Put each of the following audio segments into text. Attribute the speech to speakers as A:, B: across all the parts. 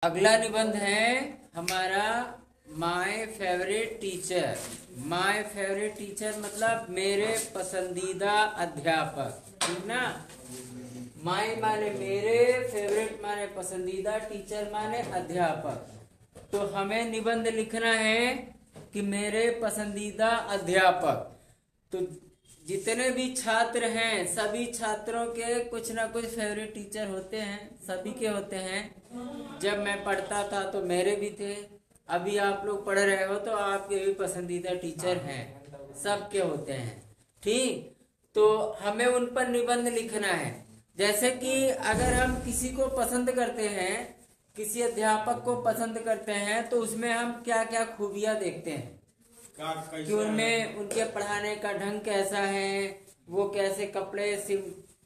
A: अगला निबंध है हमारा my favourite teacher. My favourite teacher मतलब मेरे पसंदीदा अध्यापक, ठीक ना। माय माने मेरे, फेवरेट माने पसंदीदा, टीचर माने अध्यापक। तो हमें निबंध लिखना है कि मेरे पसंदीदा अध्यापक। तो जितने भी छात्र हैं सभी छात्रों के कुछ ना कुछ फेवरेट टीचर होते हैं, सभी के होते हैं। जब मैं पढ़ता था तो मेरे भी थे, अभी आप लोग पढ़ रहे हो तो आपके भी पसंदीदा टीचर हैं, सबके होते हैं, ठीक। तो हमें उन पर निबंध लिखना है। जैसे कि अगर हम किसी को पसंद करते हैं, किसी अध्यापक को पसंद करते हैं, तो उसमें हम क्या क्या खूबियां देखते हैं कि उनमें उनके पढ़ाने का ढंग कैसा है, वो कैसे कपड़े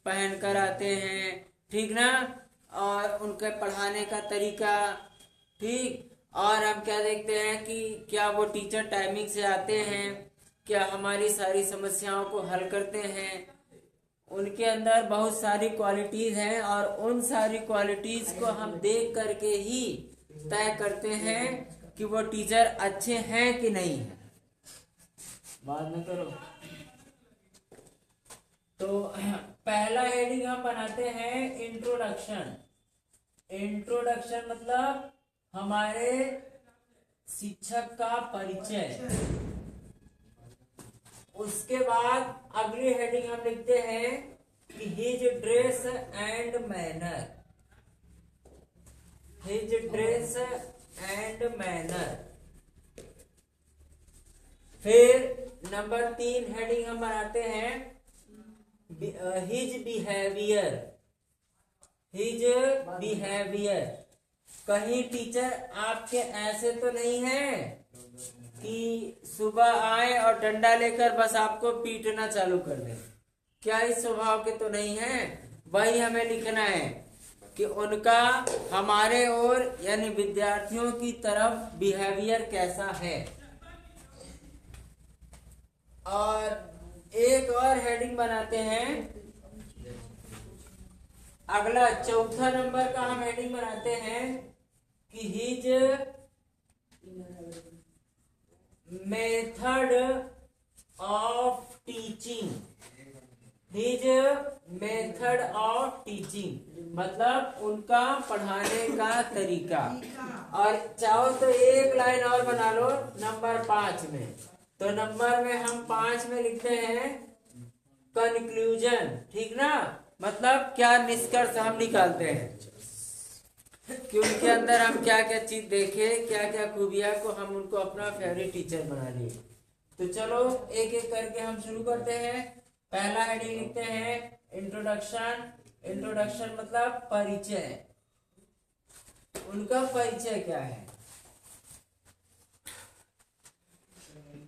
A: पहन कर आते हैं, ठीक ना, और उनके पढ़ाने का तरीका, ठीक। और हम क्या देखते हैं कि क्या वो टीचर टाइमिंग से आते हैं, क्या हमारी सारी समस्याओं को हल करते हैं। उनके अंदर बहुत सारी क्वालिटीज हैं और उन सारी क्वालिटीज को हम देख करके ही तय करते हैं कि वो टीचर अच्छे हैं कि नहीं है। बाद में करो। तो पहला हेडिंग हम बनाते हैं इंट्रोडक्शन। इंट्रोडक्शन मतलब हमारे शिक्षक का परिचय। उसके बाद अगली हेडिंग हम लिखते हैं कि his dress and manner. His dress and manner. फिर नंबर 3 हेडिंग हम बनाते हैं हिज बिहेवियर। His behaviour. कहीं टीचर आपके ऐसे तो नहीं है कि सुबह आए और डंडा लेकर बस आपको पीटना चालू कर दे, क्या इस स्वभाव के तो नहीं है। वही हमें लिखना है कि उनका हमारे ओर यानी विद्यार्थियों की तरफ बिहेवियर कैसा है। और एक और हेडिंग बनाते हैं, अगला चौथा नंबर का हम हेडिंग बनाते हैं कि his method of teaching. His method of teaching मतलब उनका पढ़ाने का तरीका। और चाहो तो एक लाइन और बना लो नंबर 5 में। तो नंबर में हम 5 में लिखते हैं कंक्लूजन, ठीक ना, मतलब क्या निष्कर्ष हम निकालते हैं कि उनके अंदर हम क्या क्या चीज देखे, क्या क्या खूबियां को हम उनको अपना फेवरेट टीचर बना लिए। तो चलो एक एक करके हम शुरू करते हैं। पहला हेडिंग लिखते हैं इंट्रोडक्शन। इंट्रोडक्शन मतलब परिचय। उनका परिचय क्या है।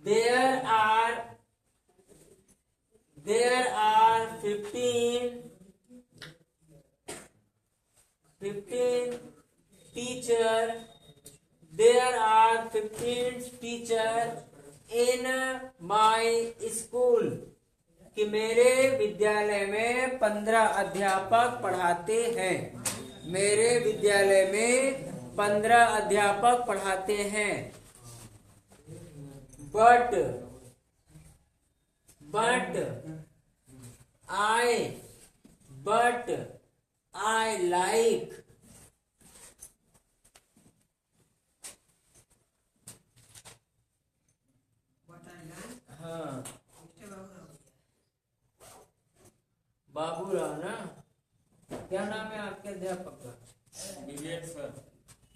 A: There are 15 teacher. There are 15 teacher in my school. कि मेरे विद्यालय में 15 अध्यापक पढ़ाते हैं। मेरे विद्यालय में 15 अध्यापक पढ़ाते हैं। But I like हाँ बाबूराव ना, क्या नाम है आपके अध्यापक का।
B: विवेक सर।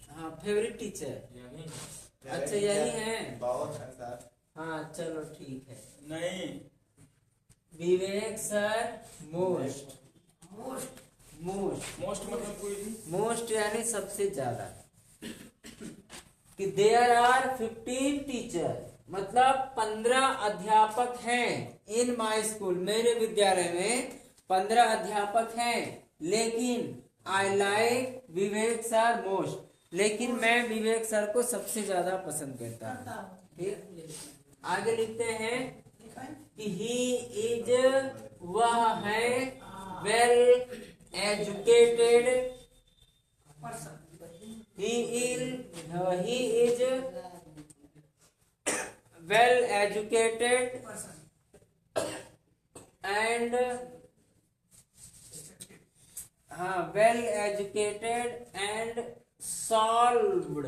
A: हाँ फेवरेट टीचर। अच्छा यही है। हाँ चलो ठीक है।
B: नहीं
A: विवेक सर मोस्ट
B: मतलब कोई भी
A: मोस्ट यानी सबसे ज्यादा। कि देयर आर 15 टीचर मतलब 15 अध्यापक हैं इन माय स्कूल। मेरे विद्यालय में 15 अध्यापक हैं, लेकिन I like Vivek sir most. लेकिन मैं विवेक सर को सबसे ज्यादा पसंद करता हूँ, ठीक। आगे लिखते हैं कि ही इज वह है well educated he is well educated and well educated and solved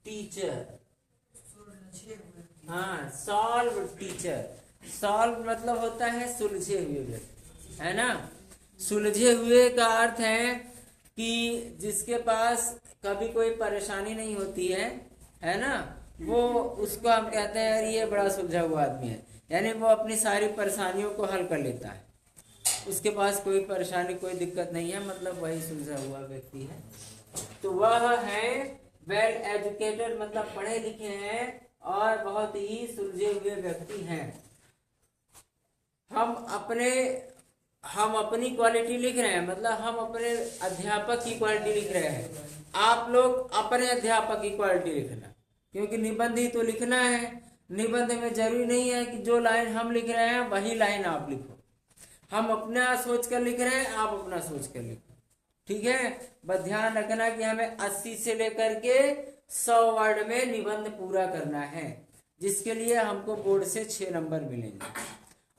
A: teacher. Solve teacher. Solve मतलब होता है सुलझे हुए व्यक्ति, है ना. सुलझे हुए का अर्थ है कि जिसके पास कभी कोई परेशानी नहीं होती है ना, वो उसको हम कहते हैं यार ये बड़ा सुलझा हुआ आदमी है. यानी वो अपनी सारी परेशानियों को हल कर लेता है, उसके पास कोई परेशानी कोई दिक्कत नहीं है, मतलब वही सुलझा हुआ व्यक्ति है. तो वह है वेल एजुकेटेड, मतलब पढ़े लिखे हैं और बहुत ही सुलझे हुए व्यक्ति हैं. हम अपनी क्वालिटी लिख रहे हैं, मतलब हम अपने अध्यापक की क्वालिटी लिख रहे हैं. आप लोग अपने अध्यापक की क्वालिटी लिखना, क्योंकि निबंध ही तो लिखना है. निबंध में जरूरी नहीं है कि जो लाइन हम लिख रहे हैं वही लाइन आप लिखो. हम अपना सोच कर लिख रहे हैं, आप अपना सोच कर लिखो. ठीक है. बस ध्यान रखना कि हमें 80 से लेकर के 100 वर्ड में निबंध पूरा करना है, जिसके लिए हमको बोर्ड से 6 नंबर मिलेंगे.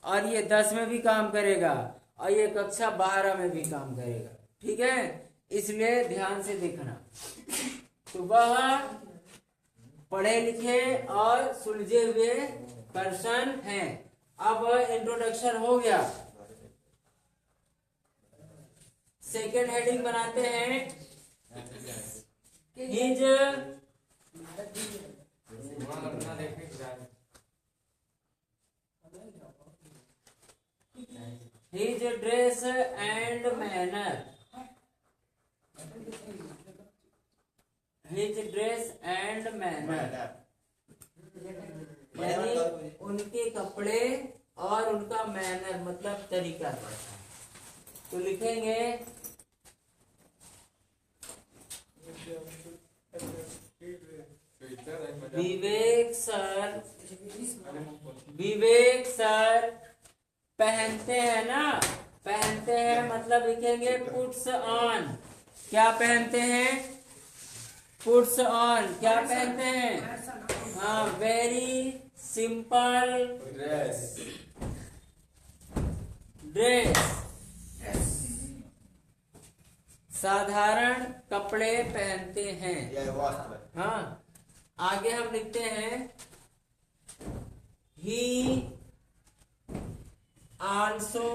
A: और ये 10 में भी काम करेगा और ये कक्षा 12 में भी काम करेगा. ठीक है, इसलिए ध्यान से देखना. तो वह पढ़े लिखे और सुलझे हुए पर्सन हैं. अब इंट्रोडक्शन हो गया. सेकेंड हेडिंग बनाते हैं. His dress and manner. His dress and manner. यानी उनके कपड़े और उनका मैनर मतलब तरीका. तो लिखेंगे विवेक सर पहनते हैं ना. पहनते हैं मतलब लिखेंगे पुट्स ऑन. क्या पहनते हैं? Puts on. क्या पहनते हैं? Very simple dress. साधारण कपड़े पहनते हैं. आगे हम लिखते हैं he also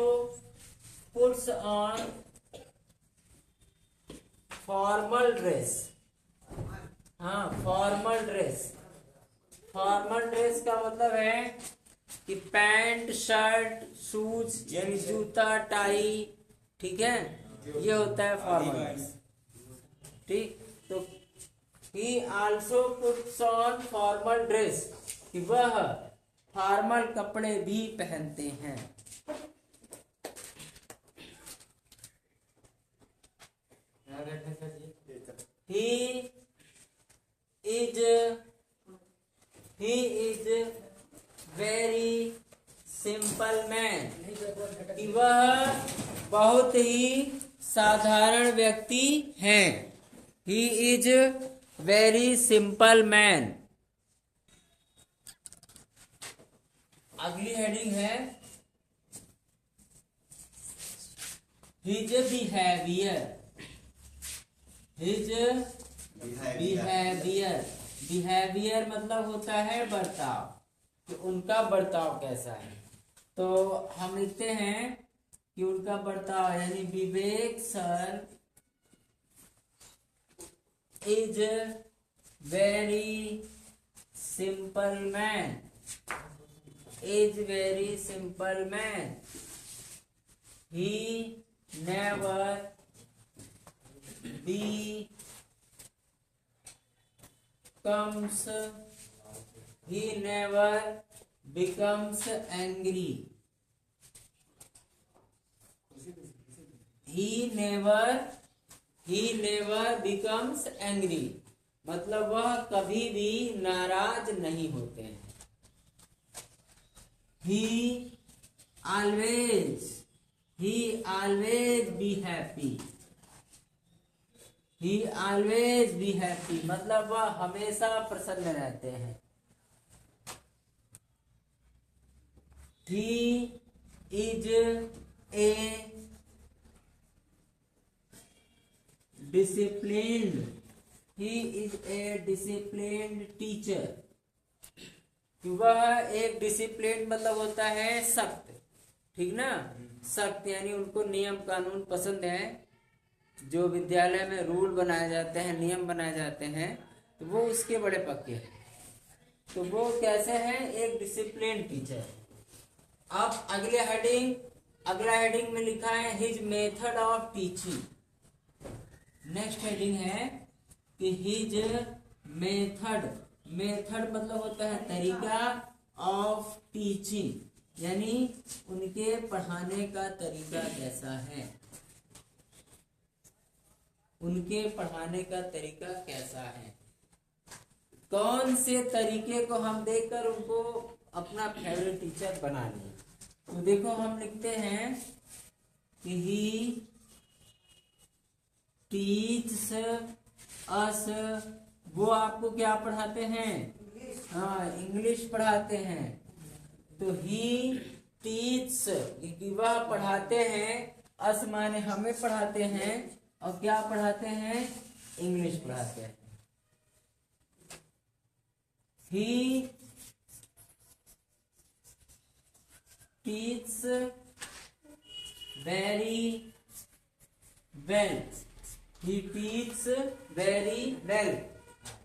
A: puts on formal dress. Formal dress. Formal dress का मतलब है कि पैंट शर्ट शूज यानी जूता टाई. ठीक है, ये होता है फॉर्मल ड्रेस. ठीक. तो he also puts on formal dress, कि वह फॉर्मल कपड़े भी पहनते हैं. he is very simple man, कि वह बहुत ही साधारण व्यक्ति हैं. he is very simple man. अगली हेडिंग है his behavior. his behavior मतलब होता है बर्ताव, कि उनका बर्ताव कैसा है. तो हम लिखते हैं कि उनका बर्ताव यानी Vivek sir is very simple man. Is very simple man. He never becomes angry. He never becomes angry, मतलब वह कभी भी नाराज नहीं होते हैं. He always be happy. He always be happy मतलब वह हमेशा प्रसन्न रहते हैं। He is a disciplined, he is a disciplined teacher, कि वह एक डिसिप्लिन मतलब होता है सख्त, ठीक ना, सख्त यानी उनको नियम कानून पसंद है। जो विद्यालय में रूल बनाए जाते हैं, नियम बनाए जाते हैं, तो वो उसके बड़े पक्के हैं। तो वो कैसे हैं? एक डिसिप्लिन टीचर। अब अगला हेडिंग में लिखा है his method of teaching. Next heading है कि हिज मेथड मतलब होता है तरीका, ऑफ टीचिंग यानी उनके पढ़ाने का तरीका कैसा है, उनके पढ़ाने का तरीका कैसा है। कौन से तरीके को हम देखकर उनको अपना फेवरेट टीचर बना लें। तो देखो हम लिखते हैं कि ही टीचस अस, वो आपको क्या पढ़ाते हैं? हाँ, इंग्लिश पढ़ाते हैं। तो ही टीचस कि वह पढ़ाते हैं, अस माने हमें पढ़ाते हैं, और क्या पढ़ाते हैं? इंग्लिश पढ़ाते हैं। ही टीच वेरी वेल, ही टीच वेरी वेल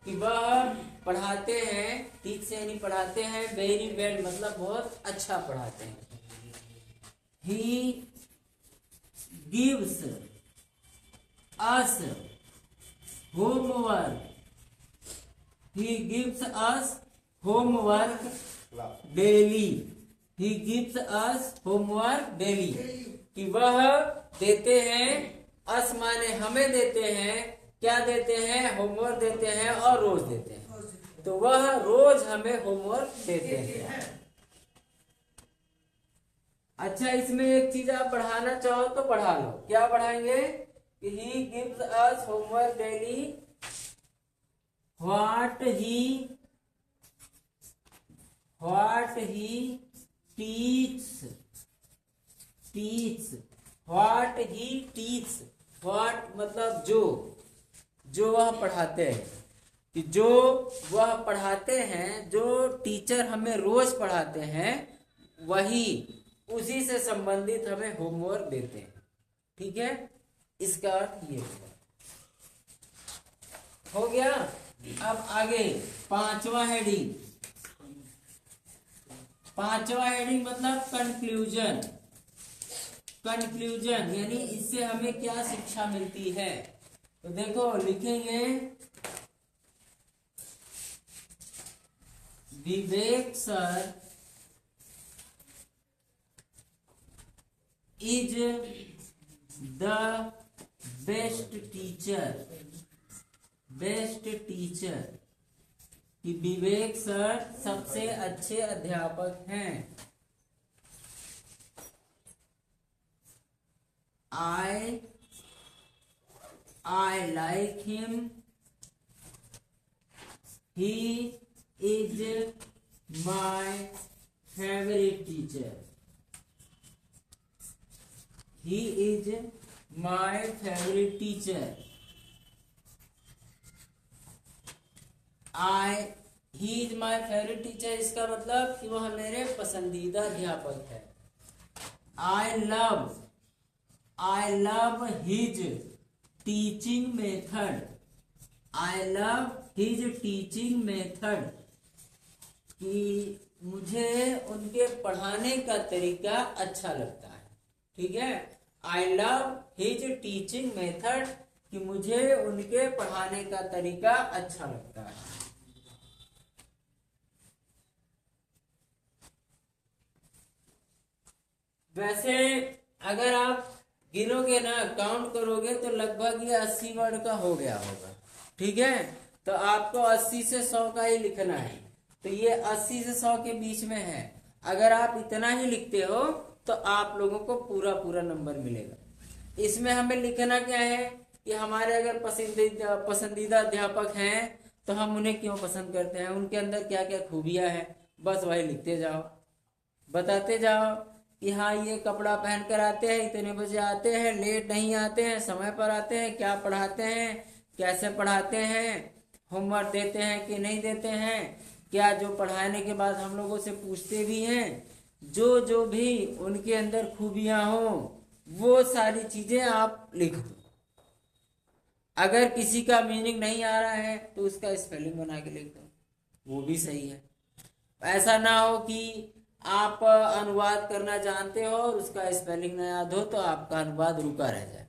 A: कि वह पढ़ाते हैं, टीच यानी पढ़ाते हैं, वेरी वेल मतलब बहुत अच्छा पढ़ाते हैं। He gives us homework, he gives us homework daily, he gives us homework daily कि वह देते हैं, अस माने हमें देते हैं, क्या देते हैं? होमवर्क देते हैं और रोज देते हैं। तो वह रोज हमें होमवर्क देते हैं। अच्छा, इसमें एक चीज आप बढ़ाना चाहो तो बढ़ा लो। क्या बढ़ाएंगे? कि he gives us homework daily, what he teaches, what he teaches, what मतलब जो वह पढ़ाते हैं, कि जो वह पढ़ाते हैं, जो टीचर हमें रोज पढ़ाते हैं, वही उसी से संबंधित हमें होमवर्क देते हैं। ठीक है, इसका अर्थ ये हो गया। अब आगे पांचवा हेडिंग मतलब कंक्लूजन यानी इससे हमें क्या शिक्षा मिलती है। तो देखो लिखेंगे, Vivek sir is the best teacher कि विवेक सर सबसे अच्छे अध्यापक हैं। I like him, he is my favorite teacher, he is my favorite teacher, he is my favorite teacher इसका मतलब कि वह मेरे पसंदीदा अध्यापक है। I love his teaching method, कि मुझे उनके पढ़ाने का तरीका अच्छा लगता है। ठीक है, I love his teaching method कि मुझे उनके पढ़ाने का तरीका अच्छा लगता है। वैसे अगर आप गिनोगे ना, काउंट करोगे तो लगभग ये 80 वर्ड का हो गया होगा। ठीक है, तो आपको 80 से 100 का ही लिखना है। तो ये 80 से 100 के बीच में है। अगर आप इतना ही लिखते हो तो आप लोगों को पूरा नंबर मिलेगा। इसमें हमें लिखना क्या है कि हमारे अगर पसंदीदा अध्यापक हैं तो हम उन्हें क्यों पसंद करते हैं, उनके अंदर क्या क्या खूबियां हैं, बस वही लिखते जाओ, बताते जाओ कि हाँ ये कपड़ा पहन कर आते हैं, इतने बजे आते हैं, लेट नहीं आते हैं, समय पर आते हैं, क्या पढ़ाते हैं, कैसे पढ़ाते हैं, होमवर्क देते हैं कि नहीं देते हैं, क्या जो पढ़ाने के बाद हम लोगों से पूछते भी हैं, जो जो भी उनके अंदर खूबियां हो वो सारी चीजें आप लिख दो। अगर किसी का मीनिंग नहीं आ रहा है तो उसका स्पेलिंग बना के लिख दो, वो भी सही है। ऐसा ना हो कि आप अनुवाद करना जानते हो और उसका स्पेलिंग ना याद हो तो आपका अनुवाद रुका रह जाए।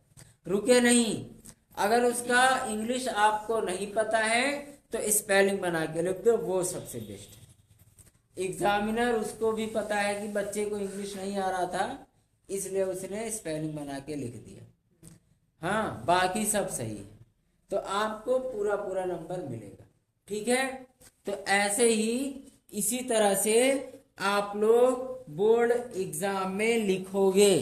A: रुके नहीं, अगर उसका इंग्लिश आपको नहीं पता है तो स्पेलिंग बना के लिख दो, वो सबसे बेस्ट है। एग्जामिनर उसको भी पता है कि बच्चे को इंग्लिश नहीं आ रहा था, इसलिए उसने स्पेलिंग बना के लिख दिया। हाँ, बाकी सब सही है तो आपको पूरा पूरा नंबर मिलेगा। ठीक है, तो ऐसे ही इसी तरह से आप लोग बोर्ड एग्जाम में लिखोगे।